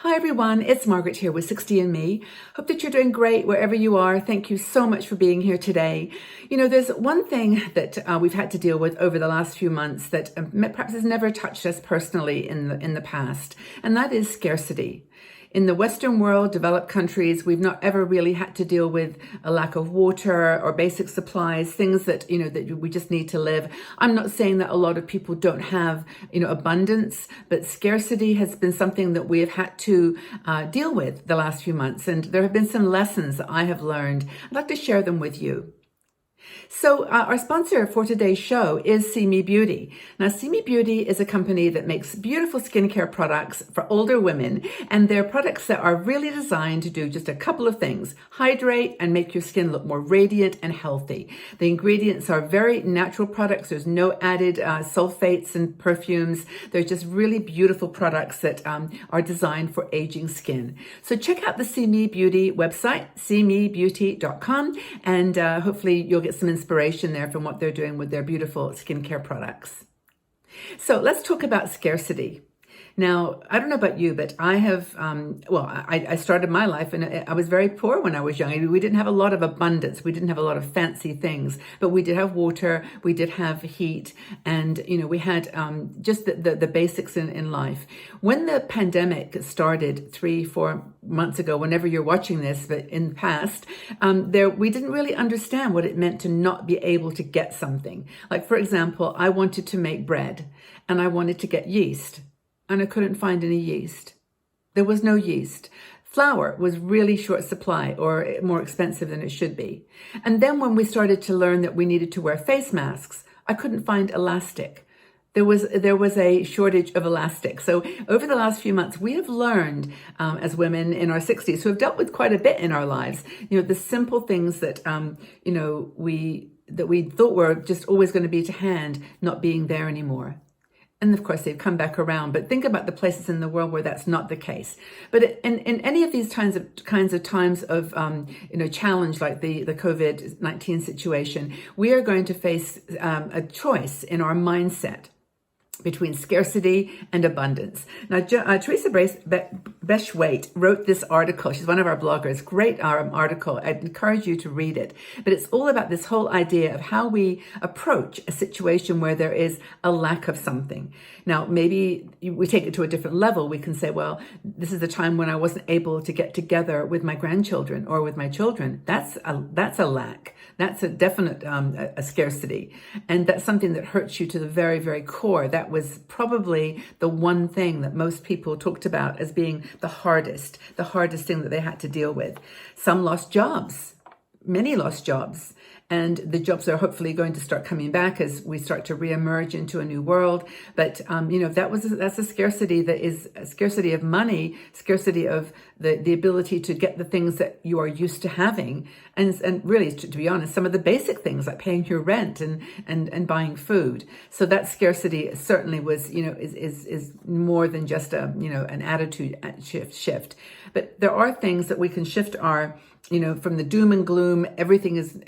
Hi everyone, it's Margaret here with 60andMe. Hope that you're doing great wherever you are. Thank you so much for being here today. You know, there's one thing that we've had to deal with over the last few months that perhaps has never touched us personally in the past, and that is scarcity. In the Western world, developed countries, we've not ever really had to deal with a lack of water or basic supplies, things that, that we just need to live. I'm not saying that a lot of people don't have, abundance, but scarcity has been something that we have had to deal with the last few months. And there have been some lessons that I have learned. I'd like to share them with you. So our sponsor for today's show is See Me Beauty. Now, See Me Beauty is a company that makes beautiful skincare products for older women, and they're products that are really designed to do just a couple of things: hydrate and make your skin look more radiant and healthy. The ingredients are very natural products. There's no added sulfates and perfumes. They're just really beautiful products that are designed for aging skin. So check out the See Me Beauty website, seemebeauty.com, and hopefully you'll get some inspiration there from what they're doing with their beautiful skincare products. So let's talk about scarcity. Now, I don't know about you, but I have, I started my life and I was very poor when I was young. We didn't have a lot of abundance. We didn't have a lot of fancy things, but we did have water, we did have heat, and, we had just the basics in life. When the pandemic started 3-4 months ago, whenever you're watching this, but in the past, we didn't really understand what it meant to not be able to get something. Like, for example, I wanted to make bread and I wanted to get yeast, and I couldn't find any yeast. There was no yeast. Flour was really short supply, or more expensive than it should be. And then when we started to learn that we needed to wear face masks, I couldn't find elastic. There was a shortage of elastic. So over the last few months, we have learned as women in our 60s who have dealt with quite a bit in our lives, the simple things that, we thought were just always going to be to hand, not being there anymore. And of course, they've come back around. But think about the places in the world where that's not the case. But in any of these kinds of times of challenge, like the COVID-19 situation, we are going to face a choice in our mindset between scarcity and abundance. Now, Teresa Beshwaite wrote this article. She's one of our bloggers. Great article. I'd encourage you to read it. But it's all about this whole idea of how we approach a situation where there is a lack of something. Now, maybe we take it to a different level. We can say, well, this is the time when I wasn't able to get together with my grandchildren or with my children. That's a lack. That's a definite a scarcity. And that's something that hurts you to the very, very core. That was probably the one thing that most people talked about as being the hardest thing that they had to deal with. Some lost jobs. Many lost jobs. And the jobs are hopefully going to start coming back as we start to reemerge into a new world. But, that's a scarcity that is a scarcity of money, scarcity of the ability to get the things that you are used to having. And really, to be honest, some of the basic things like paying your rent and buying food. So that scarcity certainly was, is more than just an attitude shift. But there are things that we can shift our, from the doom and gloom, everything is,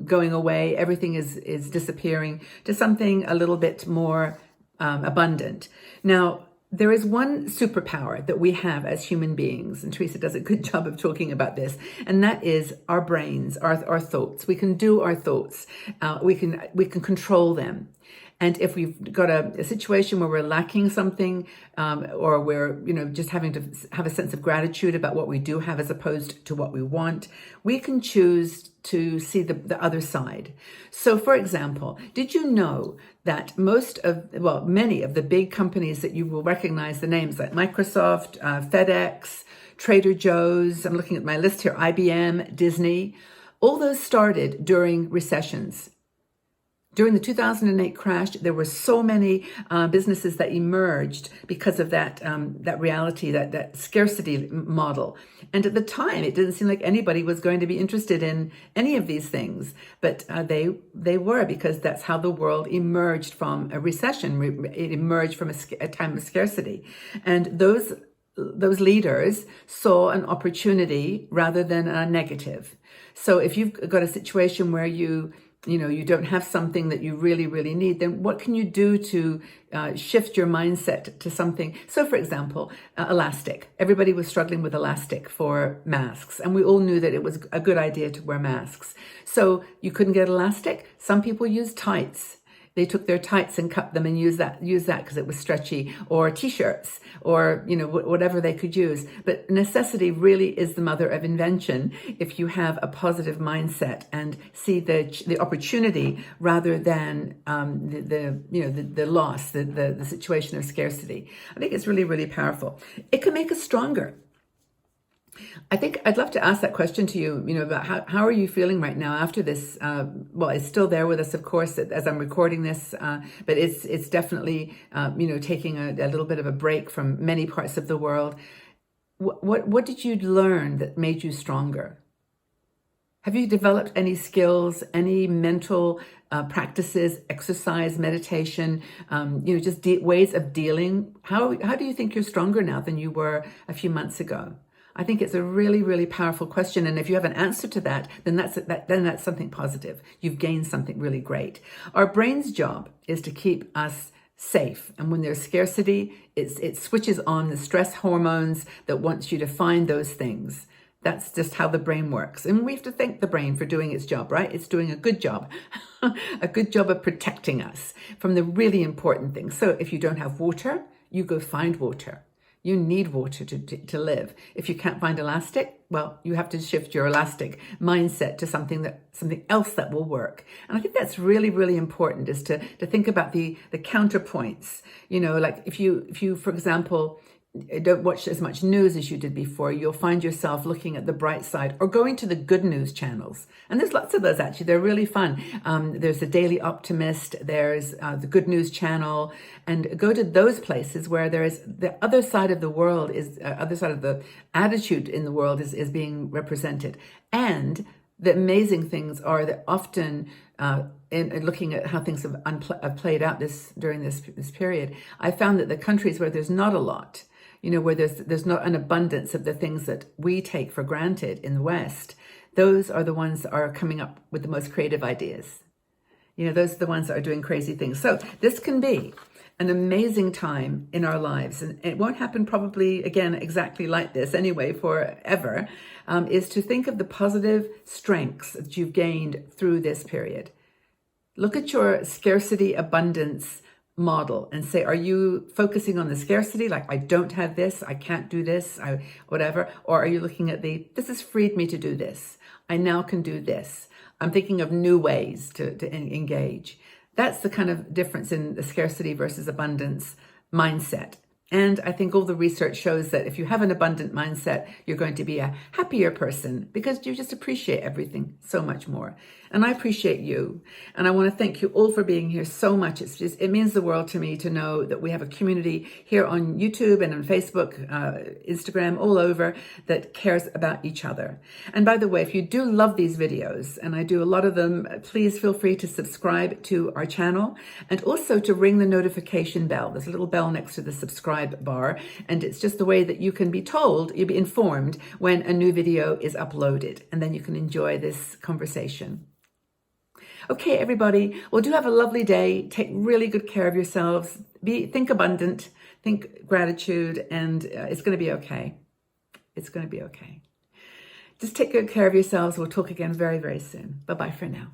going away, everything is disappearing, to something a little bit more abundant. Now, there is one superpower that we have as human beings, and Teresa does a good job of talking about this, and that is our brains, our thoughts. We can do our thoughts. We can control them. And if we've got a situation where we're lacking something, or we're, just having to have a sense of gratitude about what we do have as opposed to what we want, we can choose to see the other side. So, for example, did you know that many of the big companies that you will recognize the names, like Microsoft, FedEx, Trader Joe's, I'm looking at my list here, IBM, Disney, all those started during recessions. During the 2008 crash, there were so many businesses that emerged because of that reality, that scarcity model. And at the time, it didn't seem like anybody was going to be interested in any of these things, but they were, because that's how the world emerged from a recession. It emerged from a time of scarcity, and those leaders saw an opportunity rather than a negative. So if you've got a situation where you you don't have something that you really, really need, then what can you do to shift your mindset to something? So for example, elastic. Everybody was struggling with elastic for masks, and we all knew that it was a good idea to wear masks. So you couldn't get elastic. Some people used tights. They took their tights and cut them and used that because it was stretchy, or t-shirts, or whatever they could use. But necessity really is the mother of invention if you have a positive mindset and see the opportunity rather than the loss, the situation of scarcity. I think it's really, really powerful. It can make us stronger. I think I'd love to ask that question to you, about how are you feeling right now after this? Well, it's still there with us, of course, as I'm recording this, but it's definitely, taking a little bit of a break from many parts of the world. What did you learn that made you stronger? Have you developed any skills, any mental practices, exercise, meditation, just ways of dealing? How do you think you're stronger now than you were a few months ago? I think it's a really, really powerful question. And if you have an answer to that, then that's something positive. You've gained something really great. Our brain's job is to keep us safe. And when there's scarcity, it switches on the stress hormones that wants you to find those things. That's just how the brain works. And we have to thank the brain for doing its job, right? It's doing a good job, a good job of protecting us from the really important things. So if you don't have water, you go find water. You need water to live. If you can't find elastic, well, you have to shift your elastic mindset to something else that will work. And I think that's really, really important, is to think about the counterpoints. Like if you, for example, don't watch as much news as you did before, you'll find yourself looking at the bright side or going to the good news channels. And there's lots of those, actually. They're really fun. There's the Daily Optimist, there's the Good News Channel, and go to those places where there is the other side of the world, other side of the attitude in the world is being represented. And the amazing things are that often, in looking at how things have played out during this period, I found that the countries where there's not a lot, where there's not an abundance of the things that we take for granted in the West, those are the ones that are coming up with the most creative ideas. Those are the ones that are doing crazy things. So this can be an amazing time in our lives, and it won't happen probably again exactly like this anyway forever, is to think of the positive strengths that you've gained through this period. Look at your scarcity abundance model and say, are you focusing on the scarcity, like I don't have this, I can't do this, whatever, or are you looking at this has freed me to do this, I now can do this, I'm thinking of new ways to engage. That's the kind of difference in the scarcity versus abundance mindset. And I think all the research shows that if you have an abundant mindset, you're going to be a happier person because you just appreciate everything so much more. And I appreciate you. And I want to thank you all for being here so much. It means the world to me to know that we have a community here on YouTube and on Facebook, Instagram, all over, that cares about each other. And by the way, if you do love these videos, and I do a lot of them, please feel free to subscribe to our channel and also to ring the notification bell. There's a little bell next to the subscribe bar, and it's just the way that you can be told, you'll be informed when a new video is uploaded, and then you can enjoy this conversation. Okay, everybody, well, do have a lovely day. Take really good care of yourselves. Think abundant, think gratitude, and it's going to be okay. It's going to be okay. Just take good care of yourselves. We'll talk again very, very soon. Bye-bye for now.